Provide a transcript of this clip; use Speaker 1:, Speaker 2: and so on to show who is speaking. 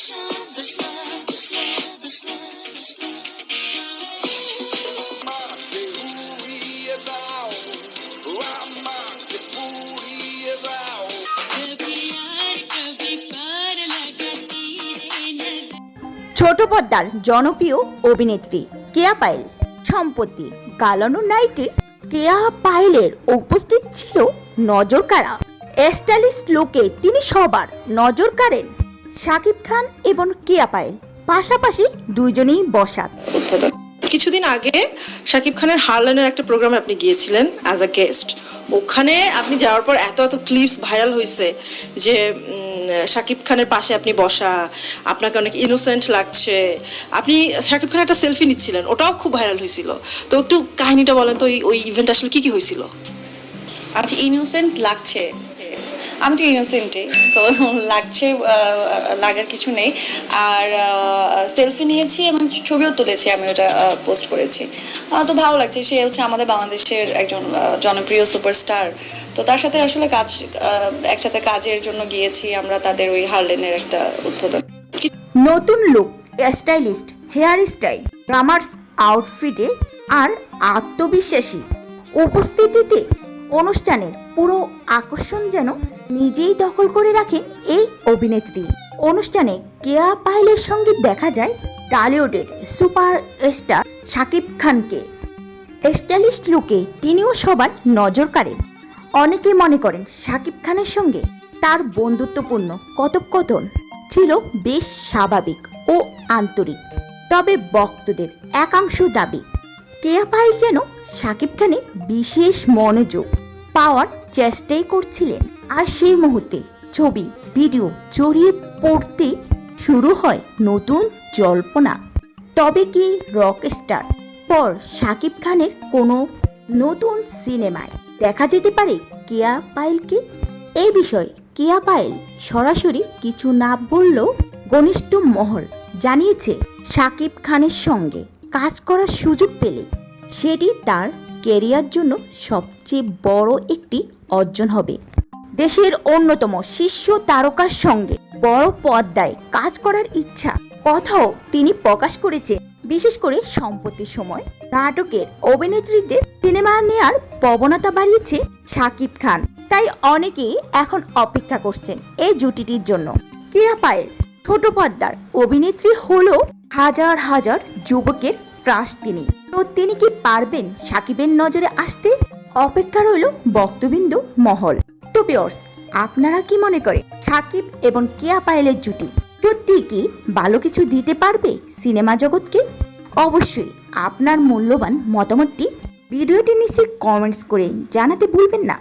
Speaker 1: ছোট পর্দার জনপ্রিয় অভিনেত্রী কেয়া পায়েল সম্প্রতি গালানো নাইটে কেয়া পায়েলের উপস্থিত ছিল নজর কাড়া স্টাইলিশ লুকে তিনি সবার নজর কাড়েন শাকিব খান এবং কেয়া পায়েল পাশাপাশি দুইজনেই বসা।
Speaker 2: কিছুদিন আগে শাকিব খানের হারল্যান্ডের একটা প্রোগ্রামে আপনি গিয়েছিলেন অ্যাজ আ গেস্ট। ওখানে আপনি যাওয়ার পর এত ক্লিপস ভাইরাল হয়েছে যে শাকিব খানের পাশে আপনি বসা, আপনাকে অনেক ইনোসেন্ট লাগছে, আপনি শাকিব খানের একটা সেলফি নিচ্ছিলেন, ওটাও খুব ভাইরাল হয়েছিল। তো একটু কাহিনীটা বলেন তো, ওই ইভেন্ট আসলে কি হয়েছিল?
Speaker 3: আচ্ছা, ইনোসেন্ট লাগছে, আমি তো ইনোসেন্টই, সো লাগছে, লাগার কিছু নেই। আর সেলফি নিয়েছি এবং ছবিও তুলেছি, আমি ওটা পোস্ট করেছি। তো ভালো লাগছে, সে হচ্ছে আমাদের বাংলাদেশের একজন জনপ্রিয় সুপারস্টার। তো তার সাথে আসলে একসাথে কাজের জন্য গিয়েছি আমরা তাদের ওই হারল্যান্ডের একটা উদ্বোধন।
Speaker 1: নতুন লুক, স্টাইলিস্ট হেয়ার স্টাইল, গ্লামার্স আউটফিটে আর আত্মবিশ্বাসী উপস্থিতিতে অনুষ্ঠানের পুরো আকর্ষণ যেন নিজেই দখল করে রাখেন এই অভিনেত্রী। অনুষ্ঠানে কেয়া পায়েলের সঙ্গে দেখা যায় টলিউডের সুপার স্টার শাকিব খানকে। স্টাইলিশ লুকে তিনিও সবার নজর কাড়েন। অনেকে মনে করেন শাকিব খানের সঙ্গে তার বন্ধুত্বপূর্ণ কথোপকথন ছিল বেশ স্বাভাবিক ও আন্তরিক। তবে ভক্তদের একাংশ দাবি কেয়া পায়েল যেন শাকিব খানের বিশেষ মনোযোগ পাওয়ার চেষ্টাই করছিলেন। আর সেই মুহূর্তে ছবি ভিডিও ছড়িয়ে পড়তে শুরু হয় নতুন জল্পনা। তবে কি রকস্টার পর শাকিব খানের কোনো নতুন সিনেমায় দেখা যেতে পারে কেয়া পায়েলকে? এই বিষয়ে কেয়া পায়েল সরাসরি কিছু না বললেও ঘনিষ্ঠ মহল জানিয়েছে শাকিব খানের সঙ্গে কাজ করার সুযোগ পেলে সেটি তার ক্যারিয়ার জন্য সবচেয়ে বড় একটি অর্জন হবে। দেশের অন্যতম শীর্ষ তারকার সঙ্গে বড় পর্দায় কাজ করার ইচ্ছা কথাও তিনি প্রকাশ করেছেন। বিশেষ করে সম্প্রতি সময় নাটকের অভিনেত্রীদের সিনেমা নেয়ার প্রবণতা বাড়িয়েছে শাকিব খান। তাই অনেকেই এখন অপেক্ষা করছেন এই জুটিটির জন্য। কেয়া পায়েল ছোট পর্দার অভিনেত্রী হলেও হাজার হাজার যুবকের ক্রাশ তিনি। তো তিনি কি পারবেন শাকিবের নজরে আসতে? অপেক্ষা রইল ভক্তবৃন্দ মহল। তো ভিউয়ার্স, আপনারা কি মনে করেন শাকিব এবং কেয়া পায়েলের জুটি সত্যি কি ভালো কিছু দিতে পারবে সিনেমা জগৎকে? অবশ্যই আপনার মূল্যবান মতামতটি ভিডিওটি নিচে কমেন্টস করে জানাতে ভুলবেন না।